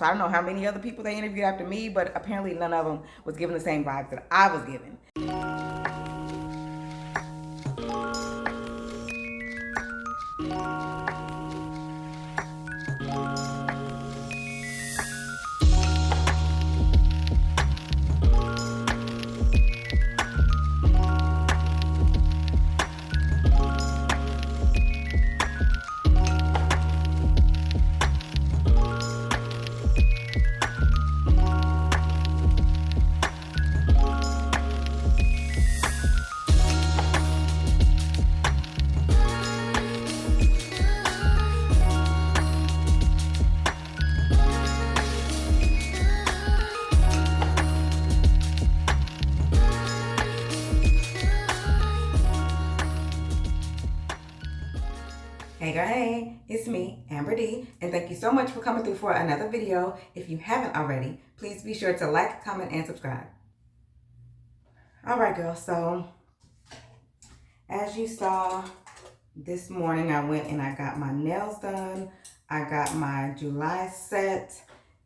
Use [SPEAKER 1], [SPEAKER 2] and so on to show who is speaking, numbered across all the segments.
[SPEAKER 1] So I don't know how many other people they interviewed after me, but apparently none of them was giving the same vibes that I was giving. Hey girl, hey, it's me, Amber D, and thank you so much for coming through for another video. If you haven't already, please be sure to like, comment, and subscribe. All right, girl, so as you saw this morning, I went and I got my nails done. I got my July set.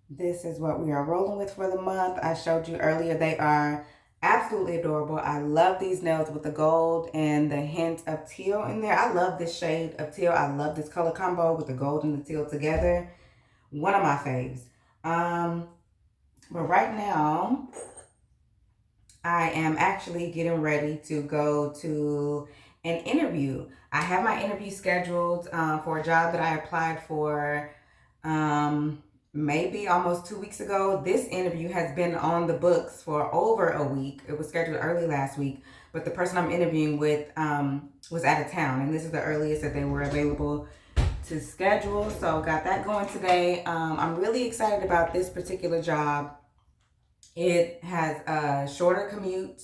[SPEAKER 1] This is what we are rolling with for the month. I showed you earlier, they are absolutely adorable. I love these nails with the gold and the hint of teal in there. I love this shade of teal. I love this color combo with the gold and the teal together. One of my faves. But right now, I am actually getting ready to go to an interview. I have my interview scheduled for a job that I applied for maybe almost 2 weeks ago. This interview has been on the books for over a week. It was scheduled early last week, but the person I'm interviewing with was out of town, and this is the earliest that they were available to schedule. So got that going today. I'm really excited about this particular job. It has a shorter commute,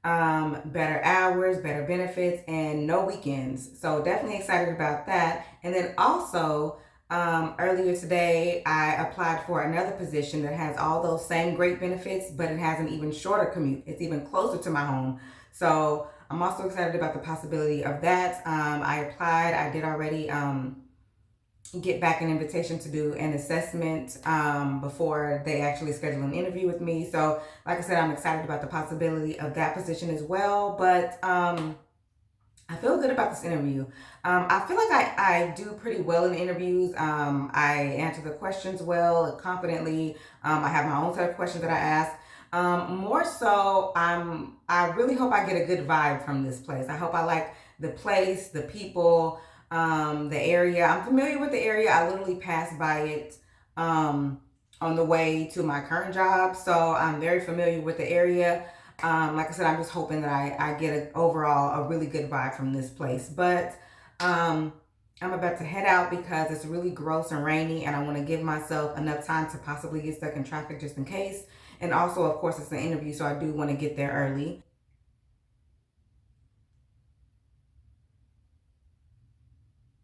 [SPEAKER 1] better hours, better benefits, and no weekends. So definitely excited about that. And then also, earlier today, I applied for another position that has all those same great benefits, but it has an even shorter commute. It's even closer to my home. So I'm also excited about the possibility of that. I applied. I did already get back an invitation to do an assessment before they actually schedule an interview with me. So like I said, I'm excited about the possibility of that position as well. But I feel good about this interview. I feel like I do pretty well in interviews. I answer the questions well, confidently. I have my own set of questions that I ask. More so, I really hope I get a good vibe from this place. I hope I like the place, the people, the area. I'm familiar with the area. I literally passed by it on the way to my current job. So I'm very familiar with the area. Like I said, I'm just hoping that I get overall a really good vibe from this place. But I'm about to head out because it's really gross and rainy, and I want to give myself enough time to possibly get stuck in traffic just in case. And also, of course, it's an interview, so I do want to get there early.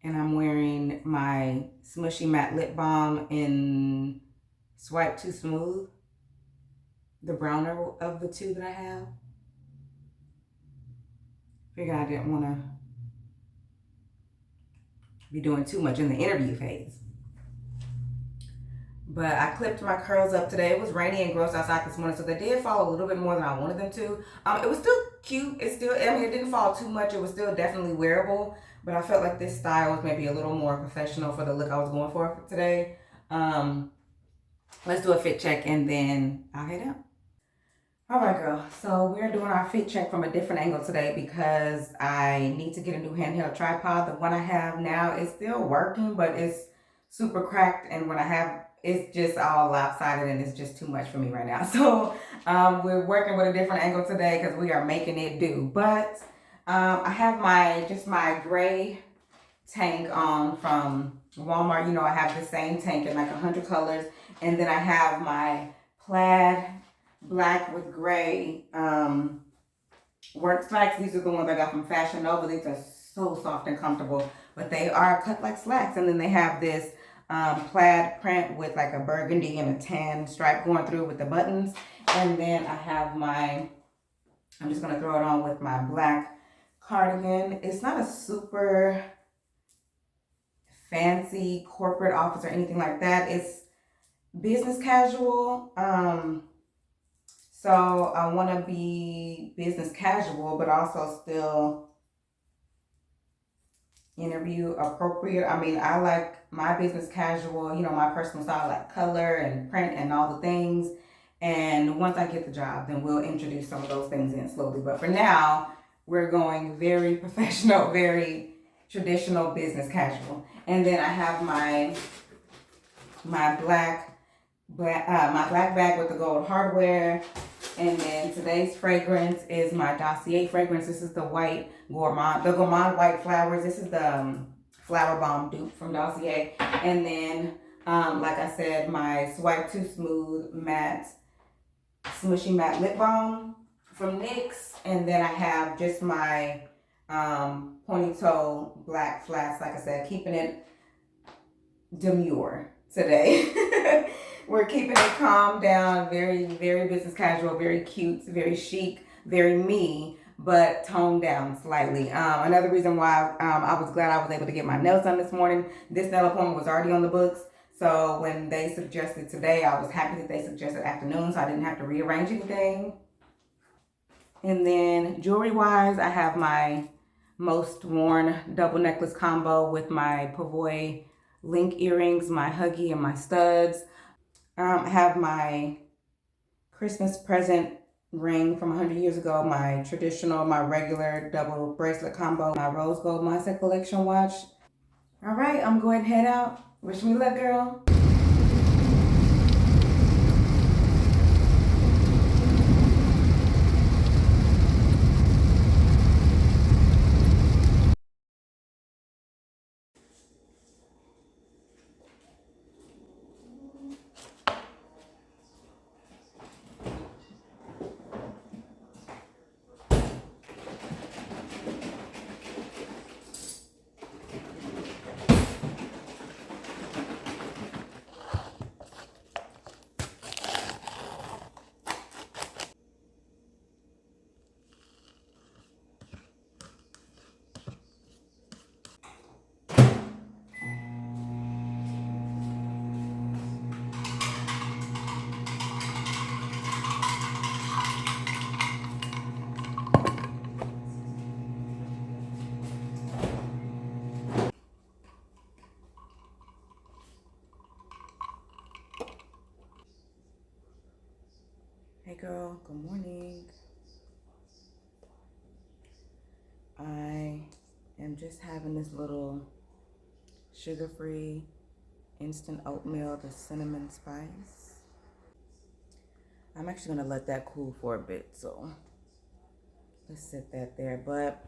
[SPEAKER 1] And I'm wearing my Smushy Matte Lip Balm in Swipe Too Smooth, the browner of the two that I have. Figured I didn't want to be doing too much in the interview phase. But I clipped my curls up today. It was rainy and gross outside this morning, so they did fall a little bit more than I wanted them to. It was still cute. It didn't fall too much. It was still definitely wearable, but I felt like this style was maybe a little more professional for the look I was going for today. Let's do a fit check and then I'll head out. All right, girl. So we're doing our fit check from a different angle today because I need to get a new handheld tripod. The one I have now is still working, but it's super cracked, and when I have, it's just all lopsided, and it's just too much for me right now. So we're working with a different angle today because we are making it do. But I have my gray tank on from Walmart. You know, I have the same tank in like 100 colors, and then I have my plaid black with gray work slacks. These are the ones I got from Fashion Nova. These are so soft and comfortable, but they are cut like slacks. And then they have this plaid print with like a burgundy and a tan stripe going through with the buttons. And then I have I'm just gonna throw it on with my black cardigan. It's not a super fancy corporate office or anything like that. business casual. So I want to be business casual, but also still interview appropriate. I mean, I like my business casual, my personal style, like color and print and all the things. And once I get the job, then we'll introduce some of those things in slowly. But for now, we're going very professional, very traditional business casual. And then I have my my black bag with the gold hardware. And then today's fragrance is my Dossier fragrance. This is the gourmand white flowers. This is the flower bomb dupe from Dossier. And then, like I said, my Swipe Too Smooth matte, smushy matte lip balm from NYX. And then I have just my pointy toe black flats. Like I said, keeping it demure today. We're keeping it calm down, very, very business casual, very cute, very chic, very me, but toned down slightly. Another reason why I was glad I was able to get my nails done this morning. This nail appointment was already on the books. So when they suggested today, I was happy that they suggested afternoon, so I didn't have to rearrange anything. And then jewelry wise, I have my most worn double necklace combo with my Pavoy link earrings, my Huggy, and my studs. I have my Christmas present ring from 100 years ago, my traditional, my regular double bracelet combo, my rose gold mindset collection watch. All right, I'm going to head out. Wish me luck, girl. Hey girl, good morning. I am just having this little sugar-free instant oatmeal, the cinnamon spice. I'm actually gonna let that cool for a bit, so let's set that there. But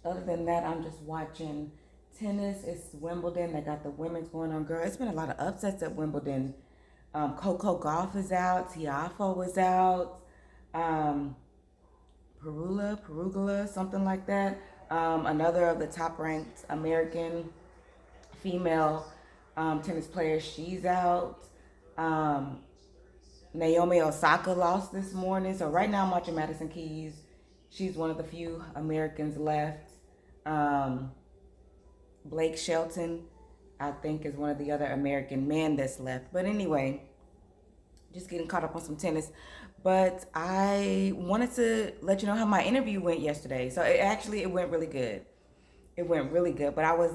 [SPEAKER 1] other than that, I'm just watching tennis. It's Wimbledon. They got the women's going on. Girl, it's been a lot of upsets at Wimbledon. Coco Golf is out. Tiafo is out. Perugula, something like that. Another of the top ranked American female tennis players, she's out. Naomi Osaka lost this morning. So right now I'm watching Madison Keys. She's one of the few Americans left. Blake Shelton, I think, is one of the other American men that's left. But anyway, just getting caught up on some tennis. But I wanted to let you know how my interview went yesterday. So it went really good. It went really good. But I was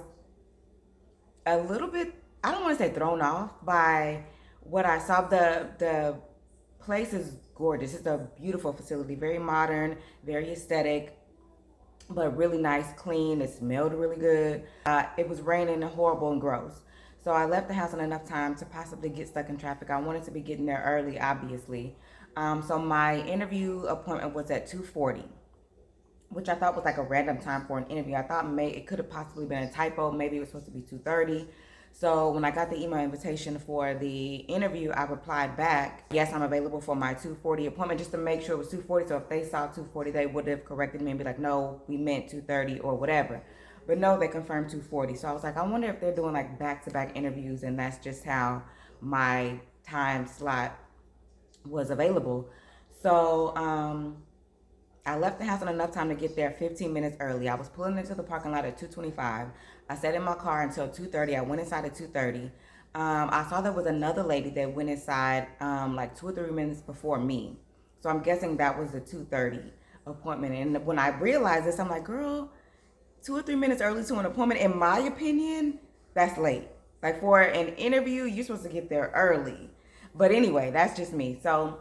[SPEAKER 1] a little bit, I don't want to say thrown off by what I saw. The place is gorgeous. It's a beautiful facility, very modern, very aesthetic, but really nice, clean. It smelled really good. It was raining and horrible and gross. So I left the house in enough time to possibly get stuck in traffic. I wanted to be getting there early, obviously. So my interview appointment was at 2:40, which I thought was like a random time for an interview. I thought it could have possibly been a typo. Maybe it was supposed to be 2:30. So when I got the email invitation for the interview, I replied back, yes, I'm available for my 2:40 appointment, just to make sure it was 2:40. So if they saw 2:40, they would have corrected me and be like, no, we meant 2:30 or whatever. But no, they confirmed 2:40. So I was like, I wonder if they're doing like back-to-back interviews and that's just how my time slot was available. So I left the house in enough time to get there 15 minutes early. I was pulling into the parking lot at 2:25. I sat in my car until 2:30. I went inside at 2:30. I saw there was another lady that went inside like 2 or 3 minutes before me. So I'm guessing that was a 2:30 appointment. And when I realized this, I'm like, girl, 2 or 3 minutes early to an appointment, in my opinion, that's late. Like for an interview, you're supposed to get there early. But anyway, that's just me. So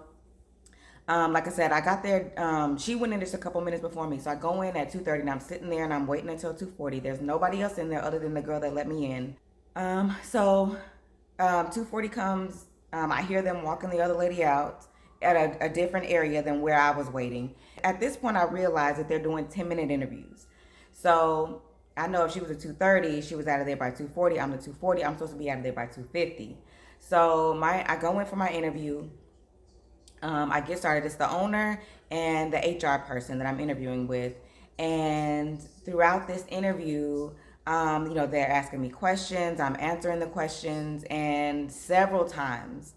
[SPEAKER 1] like I said, I got there. She went in just a couple minutes before me, so I go in at 2:30, and I'm sitting there and I'm waiting until 2:40. There's nobody else in there other than the girl that let me in. So 2:40 comes. I hear them walking the other lady out at a different area than where I was waiting. At this point, I realized that they're doing 10-minute interviews. So I know if she was at 2:30, she was out of there by 2:40. I'm at 2:40. I'm supposed to be out of there by 2:50. So I go in for my interview. I get started. It's the owner and the HR person that I'm interviewing with. And throughout this interview, they're asking me questions. I'm answering the questions. And several times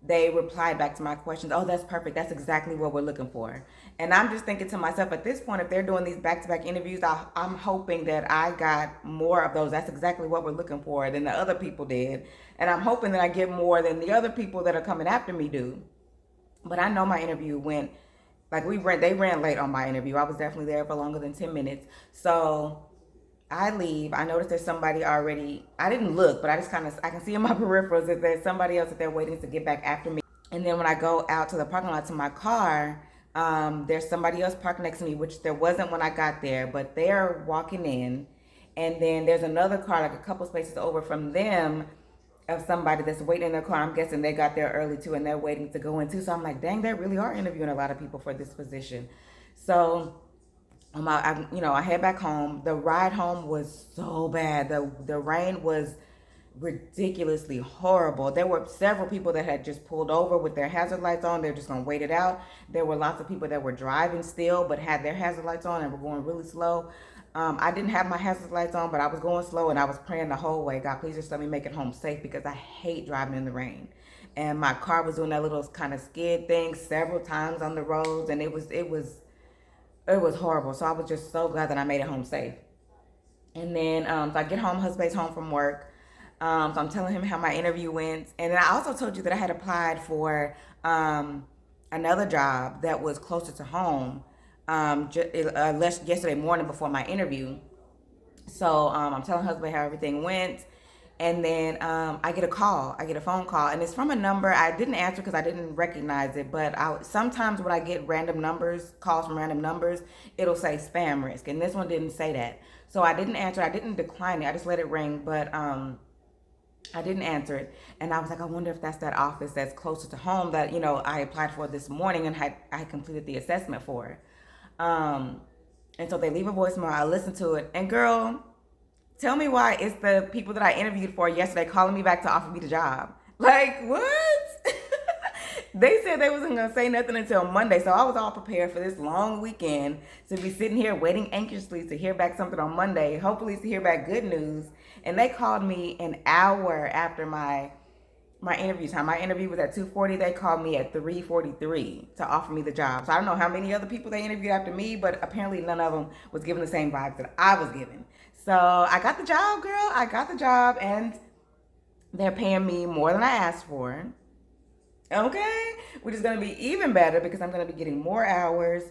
[SPEAKER 1] they replied back to my questions. Oh, that's perfect. That's exactly what we're looking for. And I'm just thinking to myself, at this point, if they're doing these back-to-back interviews, I'm hoping that I got more of those. That's exactly what we're looking for than the other people did. And I'm hoping that I get more than the other people that are coming after me do. But I know my interview went, like they ran late on my interview. I was definitely there for longer than 10 minutes. So I leave. I noticed there's somebody already. I didn't look, but I can see in my peripherals that there's somebody else that they're waiting to get back after me. And then when I go out to the parking lot to my car, there's somebody else parked next to me, which there wasn't when I got there, but they're walking in. And then there's another car, like a couple spaces over from them, of somebody that's waiting in their car. I'm guessing they got there early too, and they're waiting to go in too. So I'm like, dang, they really are interviewing a lot of people for this position. So I head back home. The ride home was so bad. The rain was ridiculously horrible. There were several people that had just pulled over with their hazard lights on. They're just gonna wait it out. There were lots of people that were driving still, but had their hazard lights on and were going really slow. I didn't have my hazard lights on, but I was going slow, and I was praying the whole way, God, please just let me make it home safe, because I hate driving in the rain. And my car was doing that little kind of skid thing several times on the roads, and it was horrible. So I was just so glad that I made it home safe. And then so I get home, husband's home from work. So I'm telling him how my interview went. And then I also told you that I had applied for another job that was closer to home yesterday morning before my interview. So I'm telling husband how everything went. And then I get a phone call, and it's from a number. I didn't answer because I didn't recognize it, but sometimes when I get calls from random numbers, it'll say spam risk, and this one didn't say that. So I didn't answer. I didn't decline it. I just let it ring, but I didn't answer it. And I was like, I wonder if that's that office that's closer to home that, I applied for this morning and I completed the assessment for. And so they leave a voicemail. I listen to it. And girl, tell me why it's the people that I interviewed for yesterday calling me back to offer me the job. Like, what? They said they wasn't going to say nothing until Monday. So I was all prepared for this long weekend to be sitting here waiting anxiously to hear back something on Monday, hopefully to hear back good news. And they called me an hour after my interview time. My interview was at 2:40. They called me at 3:43 to offer me the job. So I don't know how many other people they interviewed after me, but apparently none of them was given the same vibes that I was given. So I got the job, girl. I got the job, and they're paying me more than I asked for. Okay, which is going to be even better because I'm going to be getting more hours,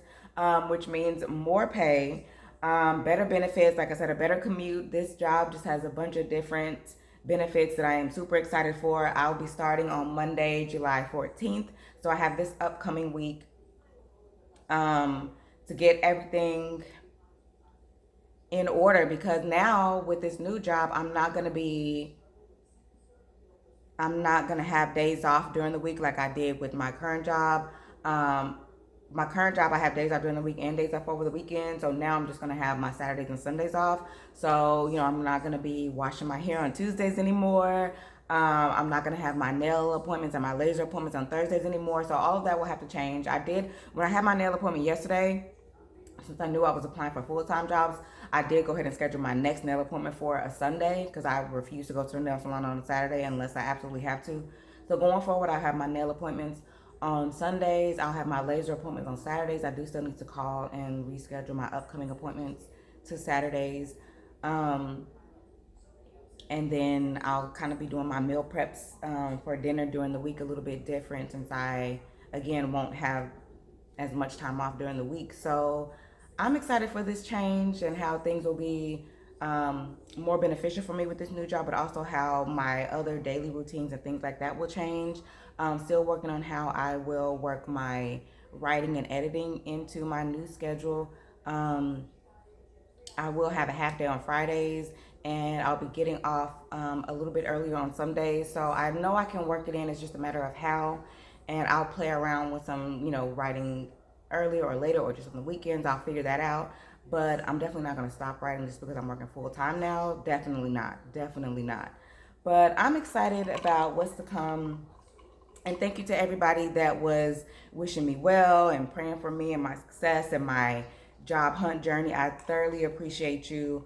[SPEAKER 1] which means more pay, better benefits. Like I said, a better commute. This job just has a bunch of different benefits that I am super excited for. I'll be starting on Monday, July 14th. So I have this upcoming week to get everything in order, because now with this new job, I'm not going to have days off during the week like I did with my current job. My current job, I have days off during the week and days off over the weekend. So now I'm just going to have my Saturdays and Sundays off. So, I'm not going to be washing my hair on Tuesdays anymore. I'm not going to have my nail appointments and my laser appointments on Thursdays anymore. So all of that will have to change. When I had my nail appointment yesterday, since I knew I was applying for full-time jobs, I did go ahead and schedule my next nail appointment for a Sunday, because I refuse to go to the nail salon on a Saturday unless I absolutely have to. So going forward, I have my nail appointments on Sundays. I'll have my laser appointments on Saturdays. I do still need to call and reschedule my upcoming appointments to Saturdays. And then I'll kind of be doing my meal preps for dinner during the week a little bit different, since I, again, won't have as much time off during the week. So I'm excited for this change and how things will be more beneficial for me with this new job, but also how my other daily routines and things like that will change. Still working on how I will work my writing and editing into my new schedule. I will have a half day on Fridays, and I'll be getting off a little bit earlier on some days. So I know I can work it in. It's just a matter of how. And I'll play around with some, writing earlier or later or just on the weekends. I'll figure that out. But I'm definitely not going to stop writing just because I'm working full time now. Definitely not. Definitely not. But I'm excited about what's to come. And thank you to everybody that was wishing me well and praying for me and my success and my job hunt journey. I thoroughly appreciate you.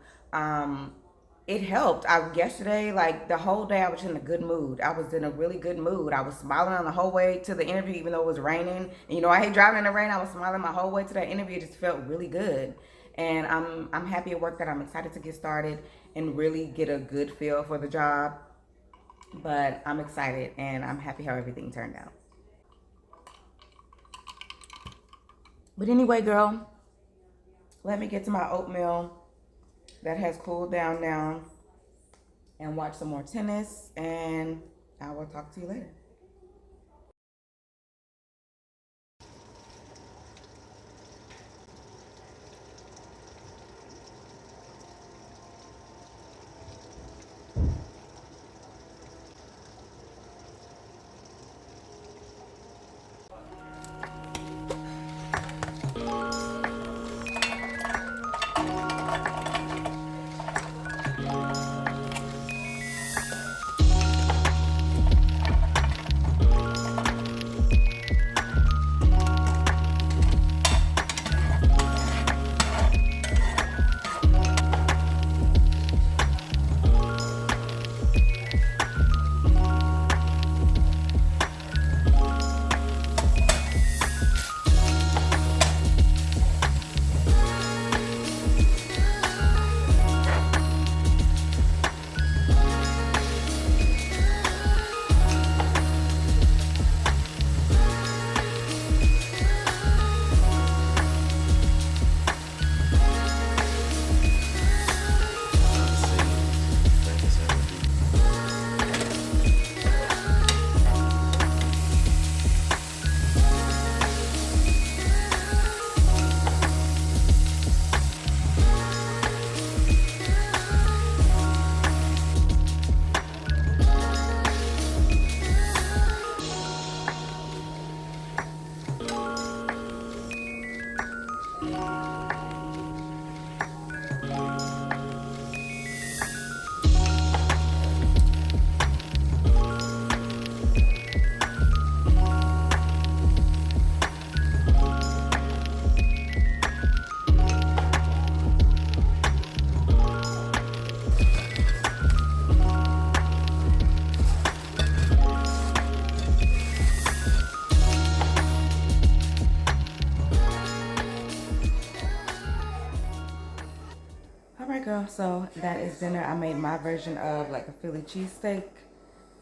[SPEAKER 1] It helped. Yesterday, like the whole day, I was in a good mood. I was in a really good mood. I was smiling on the whole way to the interview, even though it was raining. And, I hate driving in the rain. I was smiling my whole way to that interview. It just felt really good. And I'm happy at work that I'm excited to get started and really get a good feel for the job. But I'm excited and I'm happy how everything turned out. But anyway, girl, let me get to my oatmeal that has cooled down now and watch some more tennis, and I will talk to you later. All right, girl. So that is dinner. I made my version of like a Philly cheesesteak.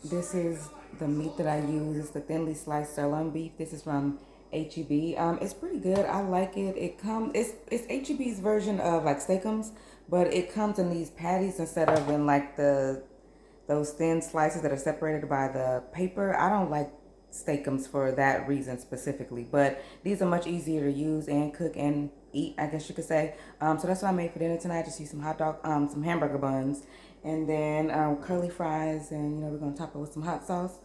[SPEAKER 1] This is the meat that I use. It's the thinly sliced sirloin beef. This is from HEB. It's pretty good. I like it. It's HEB's version of like Steakums, but it comes in these patties instead of in like those thin slices that are separated by the paper. I don't like steakums for that reason specifically, but these are much easier to use and cook and eat, I guess you could say. So that's what I made for dinner tonight. Just use some some hamburger buns, and then curly fries, and we're gonna top it with some hot sauce.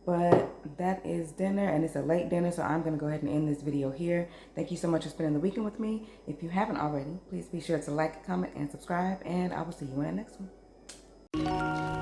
[SPEAKER 1] But that is dinner, and it's a late dinner, so I'm gonna go ahead and end this video here. Thank you so much for spending the weekend with me. If you haven't already, please be sure to like, comment, and subscribe, and I will see you in the next one.